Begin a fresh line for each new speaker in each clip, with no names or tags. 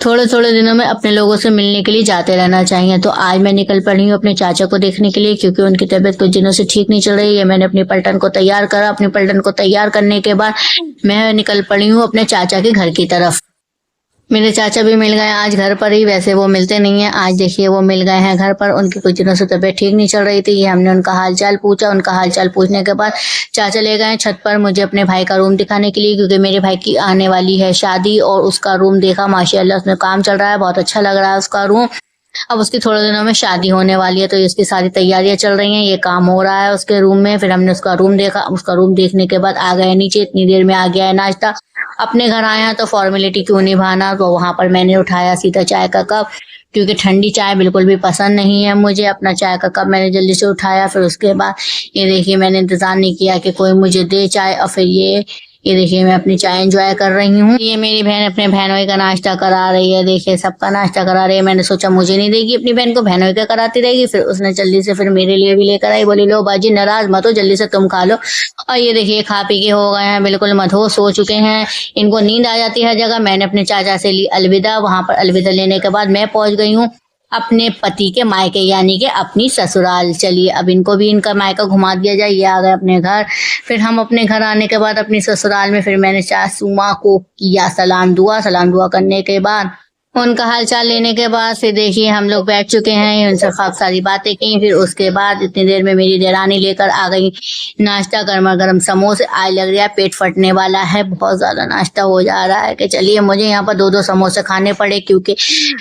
थोड़े थोड़े दिनों में अपने लोगों से मिलने के लिए जाते रहना चाहिए। तो आज मैं निकल पड़ी हूँ अपने चाचा को देखने के लिए, क्योंकि उनकी तबीयत कुछ दिनों से ठीक नहीं चल रही है। मैंने अपनी पलटन को तैयार करा। अपनी पलटन को तैयार करने के बाद मैं निकल पड़ी हूँ अपने चाचा के घर की तरफ। मेरे चाचा भी मिल गए आज घर पर ही। वैसे वो मिलते नहीं है, आज देखिए वो मिल गए हैं घर पर। उनकी कुछ दिनों से तबीयत ठीक नहीं चल रही थी। ये हमने उनका हालचाल पूछा। उनका हालचाल पूछने के बाद चाचा ले गए छत पर मुझे अपने भाई का रूम दिखाने के लिए, क्योंकि मेरे भाई की आने वाली है शादी। और उसका रूम देखा, माशाल्लाह उसमें काम चल रहा है, बहुत अच्छा लग रहा है उसका रूम। अब उसकी थोड़े दिनों में शादी होने वाली है, तो इसकी सारी तैयारियां चल रही हैं, ये काम हो रहा है उसके रूम में। फिर हमने उसका रूम देखा। उसका रूम देखने के बाद आ गए नीचे। इतनी देर में आ गया है नाश्ता। अपने घर आया तो फॉर्मेलिटी क्यों निभाना, तो वहां पर मैंने उठाया सीधा चाय का कप, क्योंकि ठंडी चाय बिल्कुल भी पसंद नहीं है मुझे। अपना चाय का कप मैंने जल्दी से उठाया। फिर उसके बाद ये देखिए मैंने इंतजार नहीं किया कि कोई मुझे दे चाय, और फिर ये देखिए मैं अपनी चाय एंजॉय कर रही हूँ। ये मेरी बहन अपने बहनोई का नाश्ता करा रही है। देखिए सबका नाश्ता करा रही है। मैंने सोचा मुझे नहीं देगी अपनी बहन को, बहनोई का कराती रहेगी। फिर उसने जल्दी से फिर मेरे लिए भी लेकर आई। बोली लो बाजी नाराज मत हो, जल्दी से तुम खा लो। और ये देखिए खा पी के हो गए हैं बिल्कुल मदहोश हो चुके हैं। इनको नींद आ जाती है हर जगह। मैंने अपने चाचा से ली अलविदा। वहां पर अलविदा लेने के बाद मैं पहुंच गई हूँ अपने पति के मायके, यानी कि अपनी ससुराल। चलिए अब इनको भी इनका मायका घुमा दिया जाए। ये आ गए अपने घर। फिर हम अपने घर आने के बाद अपनी ससुराल में फिर मैंने सासू माँ को किया सलाम दुआ। सलाम दुआ करने के बाद उनका हालचाल लेने के बाद फिर देखिए हम लोग बैठ चुके हैं। उनसे खूब सारी बातें की। फिर उसके बाद इतनी देर में मेरी देरानी लेकर आ गई नाश्ता, गर्मा गर्म समोसे। आज लग रहा है पेट फटने वाला है, बहुत ज्यादा नाश्ता हो जा रहा है कि चलिए मुझे यहाँ पर 2-2 समोसे खाने पड़े, क्योंकि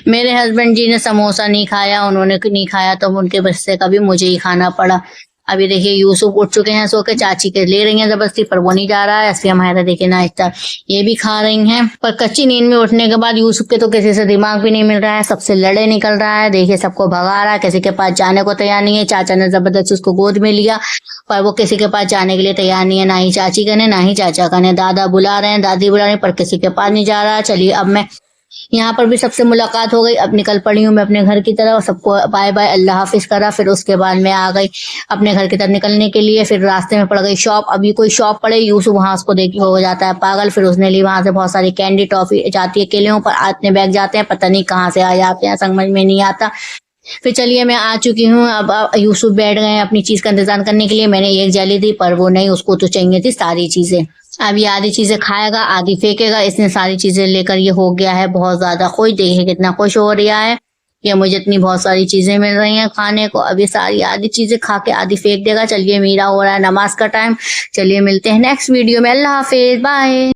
मेरे हस्बैंड जी ने समोसा नहीं खाया, उन्होंने नहीं खाया, तो उनके बस्ते का भी मुझे ही खाना पड़ा। अभी देखिए यूसुफ उठ चुके हैं सो के। चाची के ले रही हैं जबरदस्ती, पर वो नहीं जा रहा है। असफिया हमारा देखिए नाश्ता ये भी खा रही हैं। पर कच्ची नींद में उठने के बाद यूसुफ के तो किसी से दिमाग भी नहीं मिल रहा है, सबसे लड़े निकल रहा है। देखिए सबको भगा रहा है, किसी के पास जाने को तैयार नहीं है। चाचा ने जबरदस्ती उसको गोद में लिया, पर वो किसी के पास जाने के लिए तैयार नहीं है, ना ही चाची का ने ना ही चाचा का ने। दादा बुला रहे हैं, दादी बुला रहे हैं, पर किसी के पास नहीं जा रहा है। चलिए अब मैं यहाँ पर भी सबसे मुलाकात हो गई। अब निकल पड़ी हूँ मैं अपने घर की तरफ। सबको बाय बाय अल्लाह हाफिज करा। फिर उसके बाद मैं आ गई अपने घर की तरफ निकलने के लिए। फिर रास्ते में पड़ गई शॉप। अभी कोई शॉप पड़े, यूसुफ वहां उसको देख के हो जाता है पागल। फिर उसने ली वहां से बहुत सारी कैंडी टॉफी जाती है केलों पर, इतने बैग जाते हैं पता नहीं कहाँ से आ जाते हैं, समझ में नहीं आता। फिर चलिए मैं आ चुकी हूँ। अब यूसुफ बैठ गए अपनी चीज का इंतजार करने के लिए। मैंने एक जेली दी, पर वो नहीं, उसको तो चाहिए थी सारी चीजें। अब ये आधी चीजें खाएगा, आधी फेंकेगा। इसने सारी चीजें लेकर ये हो गया है बहुत ज्यादा खुश। देखिए कितना खुश हो रहा है कि मुझे इतनी बहुत सारी चीजें मिल रही हैं खाने को। अब ये सारी आधी चीजें खा के आधी फेंक देगा। चलिए मेरा हो रहा है नमाज का टाइम। चलिए मिलते हैं नेक्स्ट वीडियो में। अल्लाह हाफिज, बाय।